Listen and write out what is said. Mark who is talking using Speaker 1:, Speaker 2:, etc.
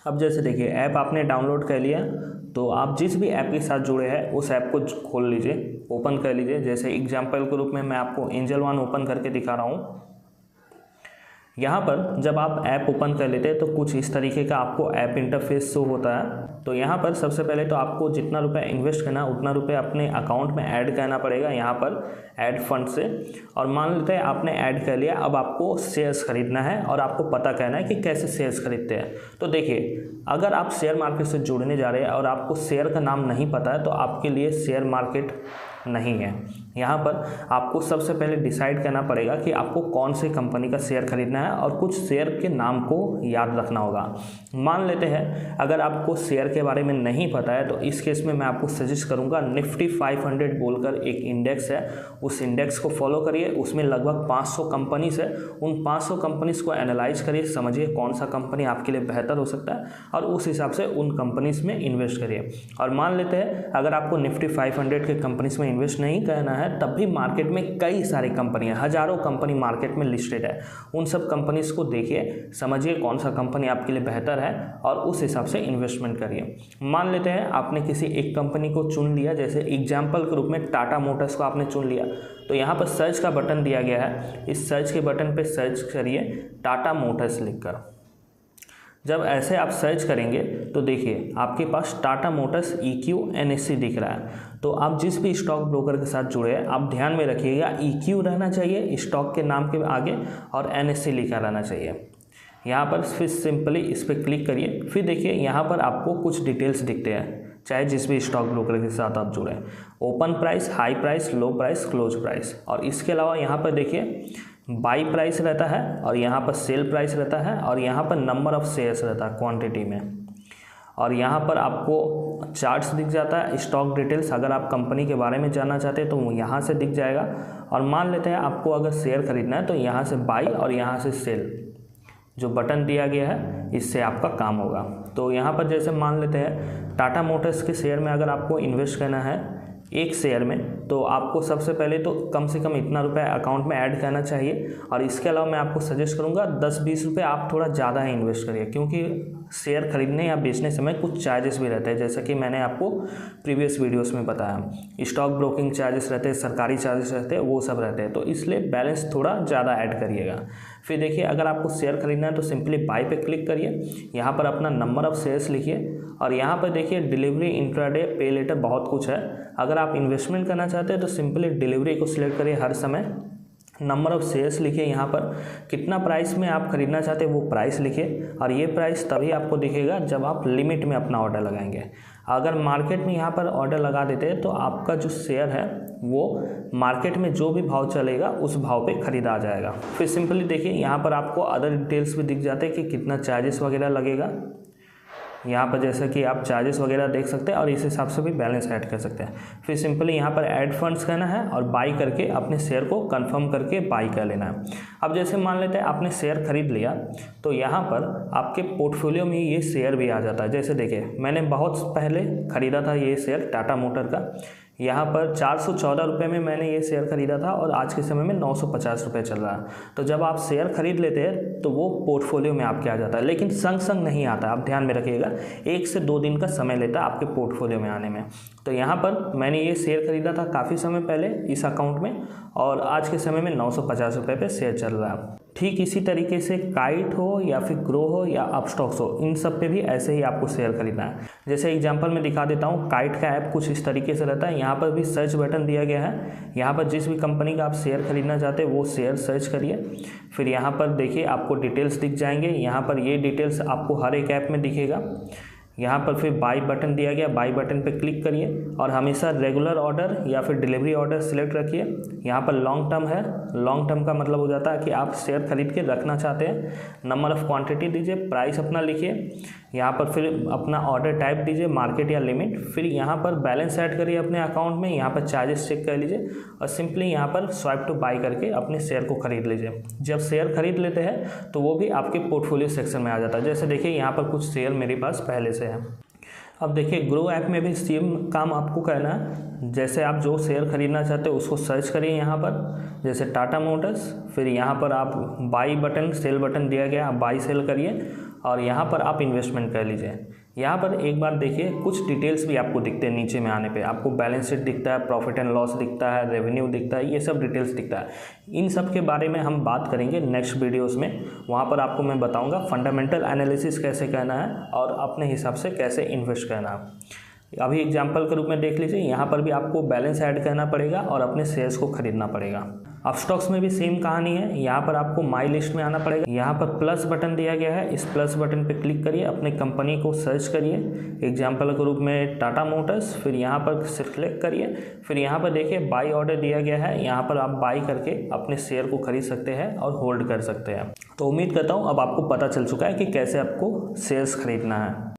Speaker 1: अब जैसे देखिए ऐप आपने डाउनलोड कर लिया, तो आप जिस भी ऐप के साथ जुड़े हैं उस ऐप को खोल लीजिए, ओपन कर लीजिए। जैसे एग्जाम्पल के रूप में मैं आपको एंजल वन ओपन करके दिखा रहा हूँ। यहाँ पर जब आप ऐप ओपन कर लेते हैं तो कुछ इस तरीके का आपको ऐप इंटरफेस शो होता है। तो यहाँ पर सबसे पहले तो आपको जितना रुपये इन्वेस्ट करना है उतना रुपये अपने अकाउंट में ऐड करना पड़ेगा, यहाँ पर ऐड फंड से। और मान लेते हैं आपने ऐड कर लिया, अब आपको शेयर्स खरीदना है और आपको पता करना है कि कैसे शेयर्स खरीदते हैं। तो देखिए, अगर आप शेयर मार्केट से जुड़ने जा रहे हैं और आपको शेयर का नाम नहीं पता है तो आपके लिए शेयर मार्केट नहीं है। यहाँ पर आपको सबसे पहले डिसाइड करना पड़ेगा कि आपको कौन सी कंपनी का शेयर खरीदना है और कुछ शेयर के नाम को याद रखना होगा। मान लेते हैं अगर आपको शेयर के बारे में नहीं पता है तो इस केस में मैं आपको सजेस्ट करूँगा निफ्टी 500 बोलकर एक इंडेक्स है, उस इंडेक्स को फॉलो करिए। उसमें लगभग 500 कंपनीज है, उन 500 कंपनीज को एनालाइज करिए, समझिए कौन सा कंपनी आपके लिए बेहतर हो सकता है और उस हिसाब से उन कंपनीज में इन्वेस्ट करिए। और मान लेते हैं अगर आपको निफ्टी 500 के कंपनीज में इन्वेस्ट नहीं करना है, तब भी मार्केट में कई सारी कंपनियां, हजारों कंपनी मार्केट में लिस्टेड है। उन सब कंपनीज को देखिए, समझिए कौन सा कंपनी आपके लिए बेहतर है और उस हिसाब से इन्वेस्टमेंट करिए। मान लेते हैं आपने किसी एक कंपनी को चुन लिया, जैसे एग्जाम्पल के रूप में टाटा मोटर्स को आपने चुन लिया, तो यहाँ पर सर्च का बटन दिया गया है। इस सर्च के बटन पर सर्च करिए टाटा मोटर्स लिखकर। जब ऐसे आप सर्च करेंगे तो देखिए आपके पास टाटा मोटर्स EQ NSE दिख रहा है। तो आप जिस भी स्टॉक ब्रोकर के साथ जुड़े हैं आप ध्यान में रखिएगा EQ रहना चाहिए स्टॉक के नाम के आगे और NSE लिखा रहना चाहिए। यहाँ पर फिर सिंपली इस पर क्लिक करिए। फिर देखिए यहाँ पर आपको कुछ डिटेल्स दिखते हैं, चाहे जिस भी स्टॉक ब्रोकर के साथ आप जुड़े, ओपन प्राइस, हाई प्राइस, लो प्राइस, क्लोज प्राइस। और इसके अलावा यहाँ पर देखिए बाई प्राइस रहता है और यहाँ पर सेल प्राइस रहता है और यहाँ पर नंबर ऑफ शेयर्स रहता है क्वांटिटी में। और यहाँ पर आपको चार्ट्स दिख जाता है, स्टॉक डिटेल्स। अगर आप कंपनी के बारे में जानना चाहते हैं तो वो यहाँ से दिख जाएगा। और मान लेते हैं आपको अगर शेयर खरीदना है तो यहाँ से बाई और यहाँ से सेल जो बटन दिया गया है इससे आपका काम होगा। तो यहाँ पर जैसे मान लेते हैं टाटा मोटर्स के शेयर में अगर आपको इन्वेस्ट करना है एक शेयर में, तो आपको सबसे पहले तो कम से कम इतना रुपए अकाउंट में ऐड करना चाहिए। और इसके अलावा मैं आपको सजेस्ट करूंगा 10-20 रुपये आप थोड़ा ज़्यादा ही इन्वेस्ट करिए, क्योंकि शेयर खरीदने या बेचने समय कुछ चार्जेस भी रहते हैं, जैसा कि मैंने आपको प्रीवियस वीडियोस में बताया। स्टॉक ब्रोकिंग चार्जेस रहते हैं, सरकारी चार्जेस रहते हैं, वो सब रहते हैं। तो इसलिए बैलेंस थोड़ा ज़्यादा ऐड करिएगा। फिर देखिए अगर आपको शेयर खरीदना है तो सिंपली बाई पे क्लिक करिए, यहाँ पर अपना नंबर ऑफ शेयर्स लिखिए और यहाँ पर देखिए डिलीवरी, इंट्राडे, पे लेटर, बहुत कुछ है। अगर आप इन्वेस्टमेंट करना चाहते हैं तो सिंपली डिलीवरी को सिलेक्ट करिए हर समय, नंबर ऑफ शेयर्स लिखिए, यहाँ पर कितना प्राइस में आप खरीदना चाहते हैं वो प्राइस लिखिए। और ये प्राइस तभी आपको दिखेगा जब आप लिमिट में अपना ऑर्डर लगाएंगे। अगर मार्केट में यहाँ पर ऑर्डर लगा देते हैं तो आपका जो शेयर है वो मार्केट में जो भी भाव चलेगा उस भाव पे खरीदा जाएगा। फिर सिंपली देखिए यहाँ पर आपको अदर डिटेल्स भी दिख जाते हैं कि कितना चार्जेस वगैरह लगेगा। यहाँ पर जैसा कि आप चार्जेस वगैरह देख सकते हैं और इस हिसाब से भी बैलेंस ऐड कर सकते हैं। फिर सिंपली यहाँ पर ऐड फंड्स करना है और बाई करके अपने शेयर को कंफर्म करके बाई कर लेना है। अब जैसे मान लेते हैं आपने शेयर खरीद लिया, तो यहाँ पर आपके पोर्टफोलियो में ये शेयर भी आ जाता है। जैसे देखिए मैंने बहुत पहले खरीदा था ये शेयर टाटा मोटर का, यहाँ पर 414 रुपये में मैंने ये शेयर खरीदा था और आज के समय में 950 रुपये चल रहा है। तो जब आप शेयर खरीद लेते हैं तो वो पोर्टफोलियो में आपके आ जाता है, लेकिन संग संग नहीं आता। आप ध्यान में रखिएगा 1 से 2 दिन का समय लेता है आपके पोर्टफोलियो में आने में। तो यहाँ पर मैंने ये शेयर खरीदा था काफ़ी समय पहले इस अकाउंट में और आज के समय में 950 रुपये पे शेयर चल रहा है। ठीक इसी तरीके से काइट हो या फिर ग्रो हो या अपस्टॉक्स हो, इन सब पे भी ऐसे ही आपको शेयर खरीदना है। जैसे एग्जांपल में दिखा देता हूँ, काइट का ऐप कुछ इस तरीके से रहता है। यहाँ पर भी सर्च बटन दिया गया है, यहाँ पर जिस भी कंपनी का आप शेयर खरीदना चाहते हैं वो शेयर सर्च करिए। फिर यहाँ पर देखिए आपको डिटेल्स दिख जाएंगे, यहाँ पर ये डिटेल्स आपको हर एक ऐप में दिखेगा। यहाँ पर फिर बाई बटन दिया गया, बाई बटन पे क्लिक करिए और हमेशा रेगुलर ऑर्डर या फिर डिलीवरी ऑर्डर सिलेक्ट रखिए। यहाँ पर लॉन्ग टर्म है, लॉन्ग टर्म का मतलब हो जाता है कि आप शेयर खरीद के रखना चाहते हैं। नंबर ऑफ क्वांटिटी दीजिए, प्राइस अपना लिखिए, यहाँ पर फिर अपना ऑर्डर टाइप दीजिए, मार्केट या लिमिट। फिर यहाँ पर बैलेंस ऐड करिए अपने अकाउंट में, यहाँ पर चार्जेस चेक कर लीजिए और सिंपली यहाँ पर स्वाइप टू बाई करके अपने शेयर को खरीद लीजिए। जब शेयर खरीद लेते हैं तो वो भी आपके पोर्टफोलियो सेक्शन में आ जाता है। जैसे देखिए यहाँ पर कुछ शेयर मेरे पास पहले से है। अब देखिए ग्रो ऐप में भी सेम काम आपको करना है। जैसे आप जो शेयर खरीदना चाहते हो उसको सर्च करिए यहाँ पर, जैसे टाटा मोटर्स। फिर यहाँ पर आप बाई बटन, सेल बटन दिया गया, आप बाई सेल करिए और यहाँ पर आप इन्वेस्टमेंट कर लीजिए। यहाँ पर एक बार देखिए कुछ डिटेल्स भी आपको दिखते हैं। नीचे में आने पे आपको बैलेंस शीट दिखता है, प्रॉफिट एंड लॉस दिखता है, रेवेन्यू दिखता है, ये सब डिटेल्स दिखता है। इन सब के बारे में हम बात करेंगे नेक्स्ट वीडियोस में। वहाँ पर आपको मैं बताऊँगा फंडामेंटल एनालिसिस कैसे करना है और अपने हिसाब से कैसे इन्वेस्ट करना है। अभी एग्जाम्पल के रूप में देख लीजिए, यहाँ पर भी आपको बैलेंस ऐड करना पड़ेगा और अपने शेयर्स को खरीदना पड़ेगा। अब स्टॉक्स में भी सेम कहानी है। यहाँ पर आपको माई लिस्ट में आना पड़ेगा। यहाँ पर प्लस बटन दिया गया है, इस प्लस बटन पे क्लिक करिए, अपने कंपनी को सर्च करिए। एग्जाम्पल के रूप में टाटा मोटर्स, फिर यहाँ पर सिलेक्ट करिए। फिर यहाँ पर देखिए बाई ऑर्डर दिया गया है, यहाँ पर आप बाई करके अपने शेयर को खरीद सकते हैं और होल्ड कर सकते हैं। तो उम्मीद करता हूँ अब आपको पता चल चुका है कि कैसे आपको शेयर्स खरीदना है।